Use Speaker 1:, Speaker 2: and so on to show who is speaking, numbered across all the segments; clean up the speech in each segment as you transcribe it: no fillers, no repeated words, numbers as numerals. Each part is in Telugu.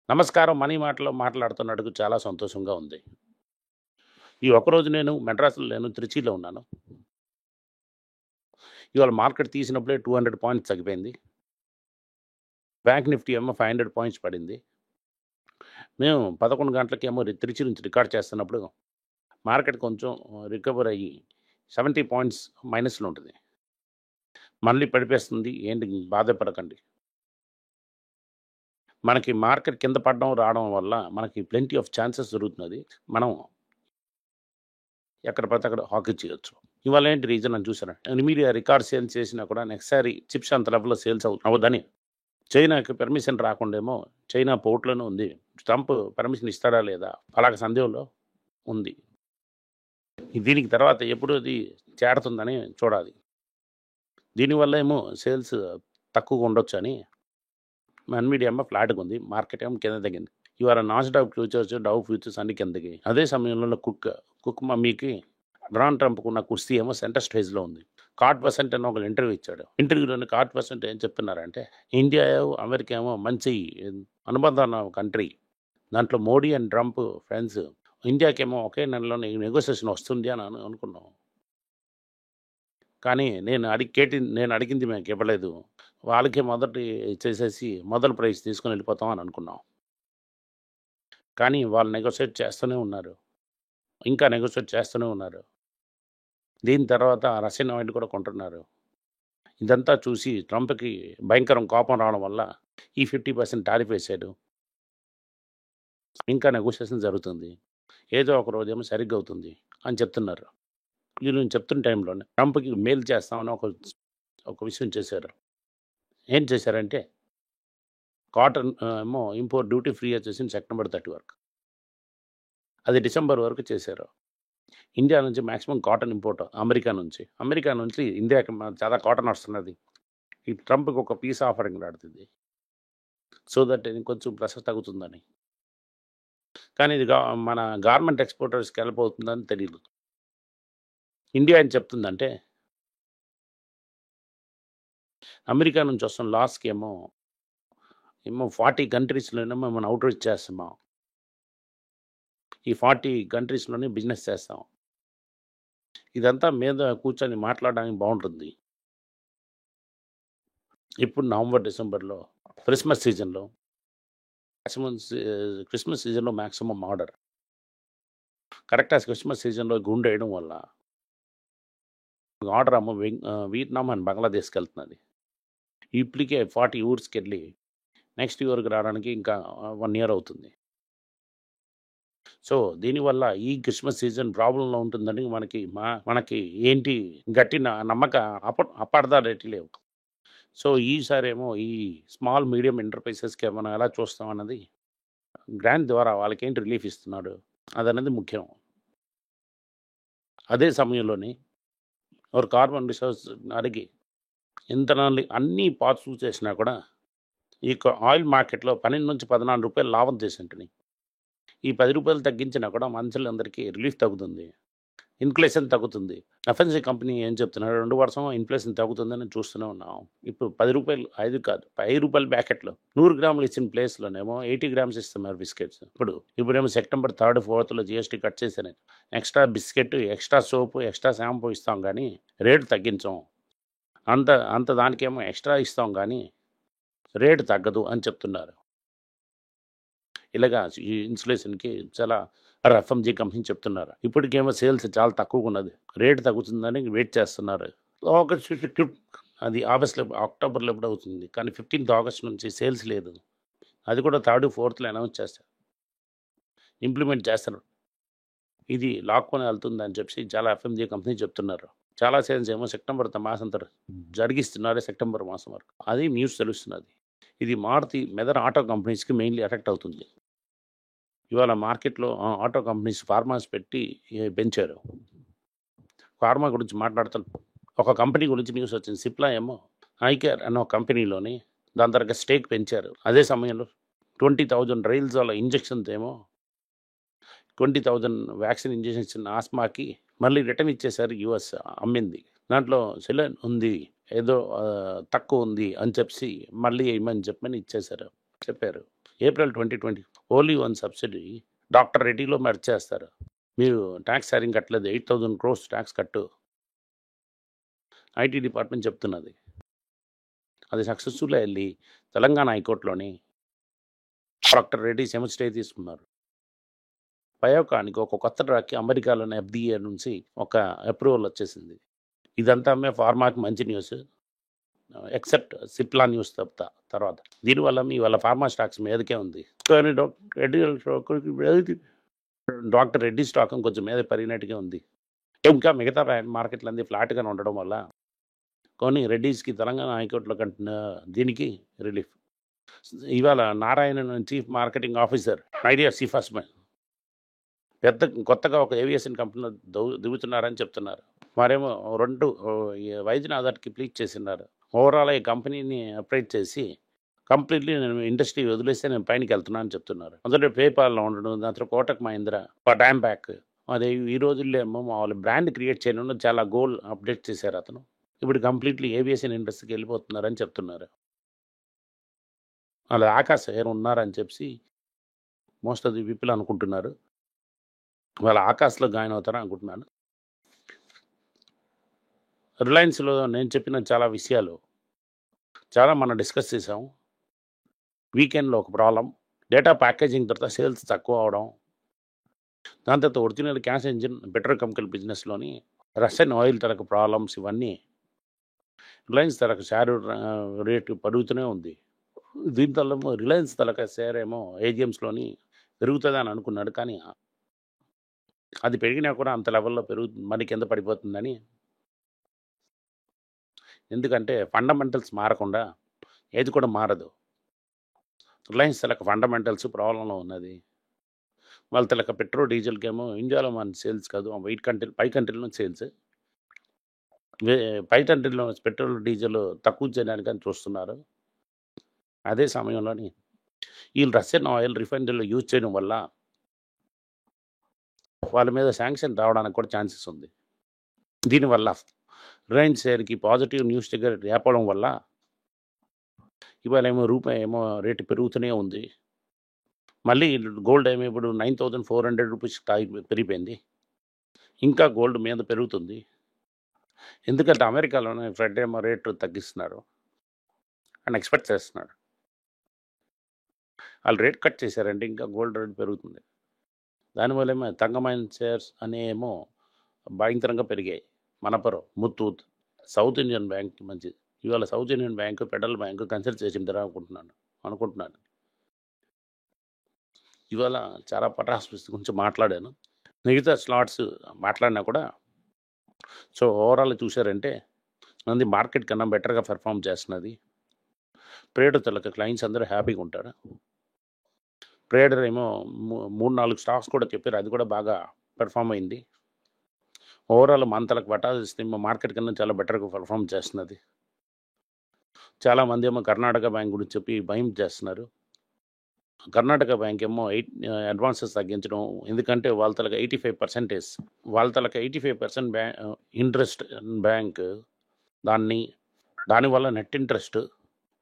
Speaker 1: నమస్కారం. మనీ మాటలో మాట్లాడుతున్నందుకు చాలా సంతోషంగా ఉంది. ఈ ఒక్కరోజు నేను మెడ్రాస్‌లో లేను. త్రిచిలో ఉన్నాను. ఇవాళ మార్కెట్ తీసినప్పుడే 200 పాయింట్స్ తగ్గిపోయింది. బ్యాంక్ నిఫ్టీ ఏమో 500 పాయింట్స్ పడింది. మేము 11 గంటలకేమో త్రిచి నుంచి రికార్డ్ చేస్తున్నప్పుడు మార్కెట్ కొంచెం రికవర్ అయ్యి 70 పాయింట్స్ మైనస్‌లో ఉంటది. మళ్ళీ పడిపేస్తుంది. ఏంటి బాధపడకండి. మనకి మార్కెట్ కింద పడడం, రావడం వల్ల మనకి ప్లెంటీ ఆఫ్ ఛాన్సెస్ దొరుకుతున్నది. మనం ఎక్కడ పడితే అక్కడ హాకీ చేయొచ్చు. ఇవాళ ఏంటి రీజన్ అని చూసారా? ఎనిమిడియా రికార్డ్ సేల్స్ చేసినా కూడా నెక్స్ట్ సారి చిప్స్ అంత లెవెల్‌లో సేల్స్ అవ్వదని చైనాకి పర్మిషన్ రాకుండేమో చైనా పోర్ట్‌లోనే ఉంది. ట్రంప్ పర్మిషన్ ఇస్తాడా లేదా? అలాగ సందేహంలో ఉంది. దీనికి తర్వాత ఎప్పుడు అది చేరుతుందని చూడాలి. దీనివల్ల ఏమో సేల్స్ తక్కువగా ఉండొచ్చని ఎన్విడియా ఏమో ఫ్లాట్‌గా ఉంది. మార్కెట్ ఏమో కింద తగ్గింది. ఇవాళ నాస్డాక్ ఫ్యూచర్స్, డౌ ఫ్యూచర్స్ అన్ని కిందకి. అదే సమయంలో కుక్ మమ్మీకి డొనాల్డ్ ట్రంప్‌కు ఉన్న కుస్తీ ఏమో సెంటర్ స్టేజ్‌లో ఉంది. కార్డ్ పర్సెంట్ అని ఒకళ్ళు ఇంటర్వ్యూ ఇచ్చాడు. ఇంటర్వ్యూలోని కార్డ్ పర్సెంట్ ఏం చెప్తున్నారంటే, ఇండియా, అమెరికా ఏమో మంచి అనుబంధం ఉన్న కంట్రీ. దాంట్లో మోడీ అండ్ ట్రంప్ ఫ్రెండ్స్. ఇండియాకేమో ఒకే నెలలోనే నెగోషియేషన్ వస్తుంది అని అనుకున్నాం. కానీ నేను అడిగింది మాకు ఇవ్వలేదు. వాళ్ళకే మొదటి చేసేసి మొదటి ప్రైజ్ తీసుకొని వెళ్ళిపోతాం అని అనుకున్నాం. కానీ వాళ్ళు నెగోషియేట్ చేస్తూనే ఉన్నారు. ఇంకా నెగోషియేట్ చేస్తూనే ఉన్నారు. దీని తర్వాత రష్యన్ ఆయిల్ కూడా కొంటున్నారు. ఇదంతా చూసి ట్రంప్‌కి భయంకరం కోపం రావడం వల్ల ఈ 50% టారిఫ్ వేసాడు. ఇంకా నెగోషియేషన్ జరుగుతుంది. ఏదో ఒక రోజేమో సరిగ్గా అవుతుంది అని చెప్తున్నారు. వీళ్ళు చెప్తున్న టైంలోనే ట్రంప్‌కి మెయిల్ చేస్తామని ఒక విషయం చేశారు. ఏం చేశారంటే కాటన్ ఏమో ఇంపోర్ట్ డ్యూటీ ఫ్రీ వచ్చేసింది సెప్టెంబర్ 30 వరకు. అది డిసెంబర్ వరకు చేశారు. ఇండియా నుంచి మాక్సిమం కాటన్ ఇంపోర్ట్ అమెరికా నుంచి ఇండియాకి చాలా కాటన్ వస్తున్నది. ఈ ట్రంప్‌కి ఒక పీస్ ఆఫరింగ్ నడుతుంది. సో దట్ కొంచెం ప్రెషర్ తగ్గుతుందని. కానీ ఇది మన గార్మెంట్ ఎక్స్‌పోర్టర్స్‌కి హెల్ప్ అవుతుందని తెలీదు. ఇండియా ఏం చెప్తుందంటే, అమెరికా నుంచి వస్తున్న లాస్‌కేమో 40 కంట్రీస్‌లోనేమో మనం అవుట్‌రీచ్ చేస్తున్నాం. ఈ 40 కంట్రీస్‌లోనే బిజినెస్ చేస్తాం. ఇదంతా మీద కూర్చొని మాట్లాడడానికి బావుంటుంది. ఇప్పుడు నవంబర్, డిసెంబర్‌లో క్రిస్మస్ సీజన్‌లో మాక్సిమం ఆర్డర్. కరెక్ట్‌గా క్రిస్మస్ సీజన్‌లో గుండెయడం వల్ల ఆర్డర్ వియత్నాం అండ్ బంగ్లాదేశ్‌కెళ్తున్నది. ఇప్పటికే 40 ఊర్స్‌కెళ్ళి నెక్స్ట్ ఇయర్‌కి రావడానికి ఇంకా 1 ఇయర్ అవుతుంది. సో, దీనివల్ల ఈ క్రిస్మస్ సీజన్ ప్రాబ్లమ్‌లో ఉంటుందని మనకి ఏంటి గట్టి నమ్మక అపార్థాలేటి లేవు. సో, ఈసారేమో ఈ స్మాల్, మీడియం ఎంటర్‌ప్రైజెస్‌కి మనం ఎలా చూస్తామన్నది గ్రాంట్ ద్వారా వాళ్ళకేంటి రిలీఫ్ ఇస్తున్నాడు అదన్నది ముఖ్యం. అదే సమయంలోని కార్బన్ రిసోర్స్ అడిగి అన్ని పాజిటివ్ చేసినా కూడా ఈ ఆయిల్ మార్కెట్‌లో ₹12-14 లాభం చేసింటిని. ఈ ₹10 తగ్గించినా కూడా మనుషులందరికీ రిలీఫ్ తగ్గుతుంది. ఇన్‌ఫ్లేషన్ తగ్గుతుంది. ఎఫ్ఎన్‌సీ కంపెనీ ఏం చెప్తున్నారు, 2 వర్షం ఇన్‌ఫ్లేషన్ తగ్గుతుందని చూస్తూనే ఉన్నాం. ఇప్పుడు ₹10 5 కాదు, ₹5 ప్యాకెట్‌లో 100 గ్రాములు ఇచ్చిన ప్లేస్‌లోనేమో 80 గ్రామ్స్ ఇస్తున్నారు బిస్కెట్స్. ఇప్పుడేమో సెప్టెంబర్ 3, 4లో జీఎస్టీ కట్ చేశారు. ఎక్స్‌ట్రా బిస్కెట్, ఎక్స్‌ట్రా సోపు, ఎక్స్‌ట్రా షాంపూ ఇస్తాం గానీ రేట్ తగ్గించం. అంత అంత దానికేమో ఎక్స్‌ట్రా ఇస్తాం గానీ రేట్ తగ్గదు అని చెప్తున్నారు. ఇలాగా ఈ ఇన్‌ఫ్లేషన్‌కి చాలా ఎఫ్ఎంజీ కంపెనీ చెప్తున్నారు. ఇప్పటికేమో సేల్స్ చాలా తక్కువగున్నది. రేట్ తగ్గుతుందని వెయిట్ చేస్తున్నారు. ఆగస్ట్ అది అక్టోబర్‌లో ఎప్పుడవుతుంది. కానీ 15థ్ ఆగస్ట్ నుంచి సేల్స్ లేదు. అది కూడా 3, 4లో అనౌన్స్ చేస్తారు. ఇంప్లిమెంట్ చేస్తారు. ఇది లాక్కొని వెళ్తుందని చెప్పి చాలా ఎఫ్ఎంజీ కంపెనీ చెప్తున్నారు. చాలా సేల్స్ ఏమో సెప్టెంబర్ మాసం జరిగిస్తున్నారు సెప్టెంబర్ మాసం వరకు. అది న్యూస్ తెలుస్తున్నది. ఇది మారుతి, మెదర్ ఆటో కంపెనీస్‌కి మెయిన్‌లీ ఎఫెక్ట్ అవుతుంది. ఇవాళ మార్కెట్‌లో ఆటో కంపెనీస్ ఫార్మాస్ పెట్టి పెంచారు. ఫార్మా గురించి మాట్లాడుతాను. ఒక కంపెనీ గురించి న్యూస్ వచ్చింది. సిప్లా ఏమో ఐకేర్ అనే ఒక కంపెనీలోని దాని తరగతి స్టేక్ పెంచారు. అదే సమయంలో 20,000 రైల్స్ వాళ్ళ ఇంజెక్షన్స్ ఏమో 20,000 వ్యాక్సిన్ ఇంజెక్షన్స్ ఇచ్చిన ఆస్మాకి మళ్ళీ రిటర్న్ ఇచ్చేశారు యూఎస్ అమ్మింది. దాంట్లో సెలైన్ ఉంది, ఏదో తక్కువ ఉంది అని చెప్పి మళ్ళీ ఏమని చెప్పని చెప్పారు. April 2020 only one subsidy doctor రెడ్డిలో మెర్జ్ చేస్తారు. మీరు ట్యాక్స్ సరిగ్గా కట్టలేదు, 8,000 క్రోర్స్ ట్యాక్స్ కట్టు ఐటీ డిపార్ట్మెంట్ చెప్తున్నది. అది సక్సెస్ఫుల్గా వెళ్ళి తెలంగాణ హైకోర్టులోని డాక్టర్ రెడ్డి స్టే తీసుకున్నారు. బయోకాన్కి ఒక కొత్త డ్రగ్కి అమెరికాలోని FDA నుంచి ఒక అప్రూవల్ వచ్చేసింది. ఇదంతా ఫార్మాకి మంచి న్యూస్, ఎక్సెప్ట్ సిప్లా న్యూస్ తప్ప తర్వాత. దీనివల్ల మీ వాళ్ళ ఫార్మా స్టాక్స్ మీదకే ఉంది. కానీ డాక్టర్ రెడ్డి స్టాక్ కొంచెం మీద పెరిగినట్టుగా ఉంది. ఇంకా మిగతా మార్కెట్లు అన్నీ ఫ్లాట్గానే ఉండడం వల్ల కొన్ని రెడ్డీస్కి తెలంగాణ హైకోర్టులో కంటున్న దీనికి రిలీఫ్. ఇవాళ Narayanan chief marketing officer idea సిఫాస్మెన్ పెద్ద కొత్తగా ఒక ఏవియేషన్ కంపెనీలో దిగుతున్నారని చెప్తున్నారు. వారేమో 2 వైద్యనాథానికి ప్లీజ్ చేసినారు. ఓవరాల్ ఈ కంపెనీని అప్రైట్ చేసి కంప్లీట్లీ నేను ఇండస్ట్రీ వదిలేస్తే నేను పైనకి వెళ్తున్నాను అని చెప్తున్నారు. అందులో పేపాల్లో ఉండడం, దాంట్లో కోటక్ మహీంద్రా, టైమ్ బ్యాక్, అదే ఈ రోజుల్లో ఏమో వాళ్ళు బ్రాండ్ క్రియేట్ చేయడంలో చాలా గోల్ అప్డేట్ చేశారు అతను. ఇప్పుడు కంప్లీట్లీ ఏవియేషన్ ఇండస్ట్రీకి వెళ్ళిపోతున్నారని చెప్తున్నారు. అలా ఆకాశ్ ఏర్ ఉన్నారని చెప్పి మోస్ట్ ఆఫ్ ది పీపుల్ అనుకుంటున్నారు. వాళ్ళ ఆకాశ్లో జాయిన్ అవుతారని అనుకుంటున్నాను. రిలయన్స్లో నేను చెప్పిన చాలా విషయాలు చాలా మనం డిస్కస్ చేసాము. వీకెండ్లో ఒక ప్రాబ్లం, డేటా ప్యాకేజింగ్ తర్వాత సేల్స్ తక్కువ అవడం, దాని తర్వాత ఒరిజినల్ గ్యాస్ ఇంజిన్ పెట్రోకెమికల్ బిజినెస్లోని రష్యన్ ఆయిల్ తరకు ప్రాబ్లమ్స్, ఇవన్నీ రిలయన్స్ తరకు షేర్ రేటు పెరుగుతూనే ఉంది. దీంతో రిలయన్స్ తలక షేర్ ఏమో ఏజిఎమ్స్లోని పెరుగుతుందని అనుకున్నాడు, కానీ అది పెరిగినా కూడా అంత లెవెల్లో మరి కింద పడిపోతుందని. ఎందుకంటే ఫండమెంటల్స్ మారకుండా ఏది కూడా మారదు. రిలయన్స్ తలక ఫండమెంటల్స్ ప్రాబ్లంలో ఉన్నది. వాళ్ళ తలక పెట్రోల్ డీజిల్కి ఏమో ఇండియాలో మన సేల్స్ కాదు, పై కంట్రీలో సేల్స్, పై కంట్రీలో పెట్రోల్ డీజిల్ తక్కువ చేయడానికి చూస్తున్నారు. అదే సమయంలోని వీళ్ళు రష్యన్ ఆయిల్ రిఫైనరీలో యూజ్ చేయడం వల్ల వాళ్ళ మీద శాంక్షన్ రావడానికి కూడా ఛాన్సెస్ ఉంది. దీనివల్ల రిలయన్స్ షేర్కి పాజిటివ్ న్యూస్ దగ్గర లేపడం వల్ల ఇవాళ ఏమో రూపాయి ఏమో రేటు పెరుగుతూనే ఉంది. మళ్ళీ గోల్డ్ ఏమో ఇప్పుడు 9,400 రూపీస్ పెరిగిపోయింది. ఇంకా గోల్డ్ మీద పెరుగుతుంది. ఎందుకంటే అమెరికాలోనే ఫెడ్ ఏమో రేటు తగ్గిస్తున్నారు అని ఎక్స్పెక్ట్ చేస్తున్నాడు. వాళ్ళు రేట్ కట్ చేశారంటే ఇంకా గోల్డ్ రేట్ పెరుగుతుంది. దానివల్ల ఏమో తంగమైన షేర్స్ అనేమో భయంకరంగా పెరిగాయి. Manappuram, Muthoot, South Indian bank మంచిది. ఇవాళ South Indian bank, federal bank consider చేసిందిరా అనుకుంటున్నాను. ఇవాళ చాలా పటాస్ గురించి మాట్లాడాను. మిగతా స్లాట్స్ మాట్లాడినా కూడా సో ఓవరాల్ చూసారంటే అది మార్కెట్ కన్నా బెటర్గా పెర్ఫామ్ చేస్తున్నది. ట్రేడర్ తలక క్లయింట్స్ అందరూ హ్యాపీగా ఉంటారు. ట్రేడర్ ఏమో 3-4 స్టాక్స్ కూడా చెప్పారు, అది కూడా బాగా పెర్ఫామ్ అయింది. ఓవరాల్ మన తలకు పటాస్ మార్కెట్ కన్నా చాలా బెటర్గా పెర్ఫామ్ చేస్తున్నది. చాలామంది ఏమో కర్ణాటక బ్యాంక్ గురించి చెప్పి భయం చేస్తున్నారు. కర్ణాటక బ్యాంక్ ఏమో అడ్వాన్సెస్ తగ్గించడం, ఎందుకంటే వాళ్ళ తలక 85% ఇంట్రెస్ట్ బ్యాంక్, దానివల్ల నెట్ ఇంట్రెస్ట్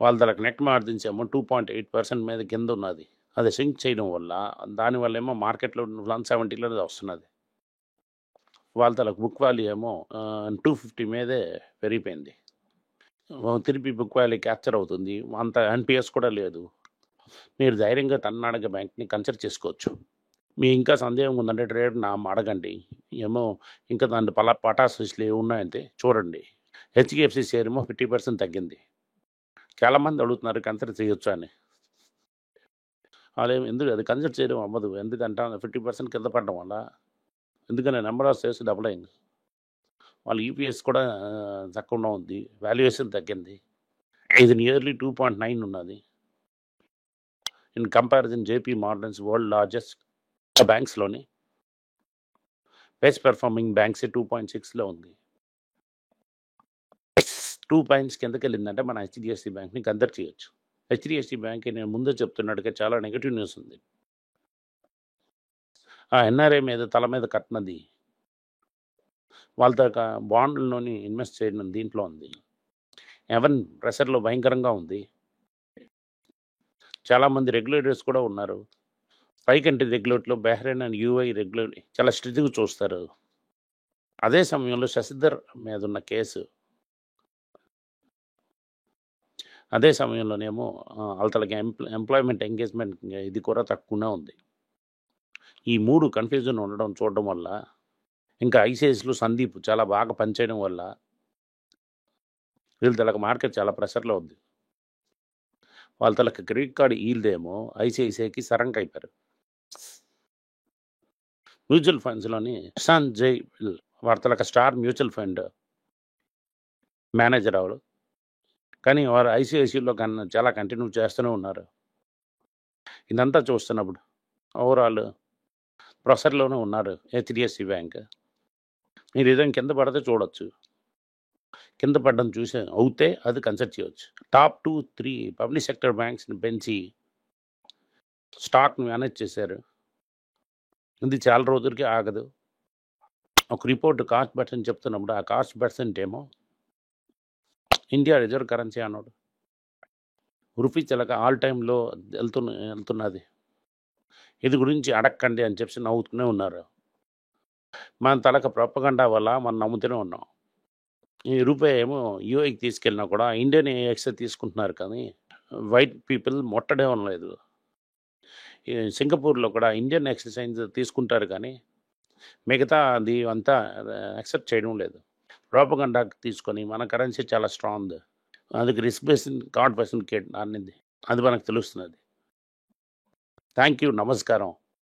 Speaker 1: వాళ్ళ తలక నెట్ మార్జిన్స్ ఏమో 2.8% మీద కింద ఉన్నది. అది సింక్ చేయడం వల్ల దానివల్ల ఏమో మార్కెట్లో 170లో వస్తున్నది. వాళ్ళ తలకు బుక్ వాల్యూ ఏమో 250 మీదే పెరిగిపోయింది. తిరిగి బుక్ వాల్యూ క్యాప్చర్ అవుతుంది. అంత ఎన్పిఎస్ కూడా లేదు. మీరు ధైర్యంగా కర్ణాటక బ్యాంక్ని కన్సిడర్ చేసుకోవచ్చు. మీ ఇంకా సందేహం ఉందంటే ట్రేడ్ అడగండి. ఏమో ఇంకా దాని పటాసులు ఏమున్నాయంటే చూడండి. హెచ్డిఎఫ్సి షేర్ ఏమో 50% తగ్గింది. చాలామంది అడుగుతున్నారు కన్సిడర్ చేయొచ్చు అని. వాళ్ళు ఎందుకు అది కన్సిడర్ చేయడం అవ్వదు, ఎందుకంటే 50% కింద పడడం వల్ల. ఎందుకంటే నెంబర్ ఆఫ్ షేర్స్ డబుల్ అయింది. వాళ్ళ ఈపీఎస్ కూడా తక్కువ ఉంది, వాల్యుయేషన్ తగ్గింది. ఇది నియర్లీ 2.9 ఉన్నది. In comparison JP Morgan's world largest బ్యాంక్స్లోని బెస్ట్ పెర్ఫార్మింగ్ బ్యాంక్స్ 2.6లో ఉంది. 2 పాయింట్స్ కిందకి వెళ్ళిందంటే మన హెచ్డిఎఫ్సి బ్యాంక్ని కన్సిడర్ చేయొచ్చు. హెచ్డిఎఫ్సి బ్యాంక్ నేను ముందే చెప్తున్నట్టుగా చాలా నెగిటివ్ న్యూస్ ఉంది. ఆ ఎన్ఆర్ఐ మీద తల మీద కట్టినది వాళ్ళ దాకా బాండ్లోని ఇన్వెస్ట్ చేయడం దీంట్లో ఉంది. ఎవన్ ప్రెషర్లో భయంకరంగా ఉంది. చాలామంది రెగ్యులేటర్స్ కూడా ఉన్నారు. పైకంటి రెగ్యులేటర్‌లో బహ్రెయిన్ అండ్ యూఏఈ రెగ్యులేట్ చాలా స్ట్రిక్ట్‌గా చూస్తారు. అదే సమయంలో శశిధర్ మీదున్న కేసు అదే సమయంలోనేమో అవతలకి ఎంప్లాయ్‌మెంట్ ఎంగేజ్‌మెంట్ ఇది కూడా తక్కువనే ఉంది. ఈ 3 కన్‌ఫ్యూజన్ ఉండడం చూడడం వల్ల, ఇంకా ఐసీఐసీలో సందీప్ చాలా బాగా పనిచేయడం వల్ల వీళ్ళ తాలూకా మార్కెట్ చాలా ప్రెషర్‌లో ఉంది. వాళ్ళ తాలూకా క్రెడిట్ కార్డ్ ఈల్డేమో ఐసీఐసీఐకి సరంకైపోయారు. మ్యూచువల్ ఫండ్స్‌లోని ప్రశాంత్ జై వాడి తాలూకా స్టార్ మ్యూచువల్ ఫండ్ మేనేజర్ ఆవిడ. కానీ వారు ఐసీఐసీలో చాలా కంటిన్యూ చేస్తూనే ఉన్నారు. ఇదంతా చూస్తున్నప్పుడు ఓవరాల్ ప్రెషర్‌లోనే ఉన్నారు హెచ్‌డీఎఫ్‌సీ బ్యాంక్. మీరు ఏదైనా కింద పడితే చూడొచ్చు. కింద పడడం చూసి అవుతే అది కన్సిడర్ చేయొచ్చు. టాప్ 2, 3 పబ్లిక్ సెక్టర్ బ్యాంక్స్‌ని పెంచి స్టాక్‌ని మేనేజ్ చేశారు. ఇది చాలా రోజులకి ఆగదు. ఒక రిపోర్ట్ కాస్ట్ పర్సెంట్ చెప్తున్నప్పుడు ఆ కాస్ట్ పర్సెంట్ ఏమో ఇండియా రిజర్వ్ కరెన్సీ అన్నాడు. రూపీ చిలక ఆల్ టైమ్‌లో వెళ్తున్నది. ఇది గురించి అడక్కండి అని చెప్పి నవ్వుతూనే ఉన్నారు. మన తాలూకా ప్రొపగండా వల్ల మనం నమ్ముతూనే ఉన్నాం. ఈ రూపాయి ఏమో యూఏకి తీసుకెళ్ళినా కూడా ఇండియన్ ఎక్సే తీసుకుంటున్నారు కానీ వైట్ పీపుల్ ముట్టడం లేదు. ఈ సింగపూర్‌లో కూడా ఇండియన్ ఎక్స్‌చేంజ్ తీసుకుంటారు కానీ మిగతాది అంతా యాక్సెప్ట్ చేయడం లేదు. ప్రొపగండాకి తీసుకొని మన కరెన్సీ చాలా స్ట్రాంగ్. అందుకు రిస్క్ బేస్డ్ కార్డ్ పర్సెంట్ అనింది. అది మనకు తెలుస్తున్నది. Thank you. నమస్కారం.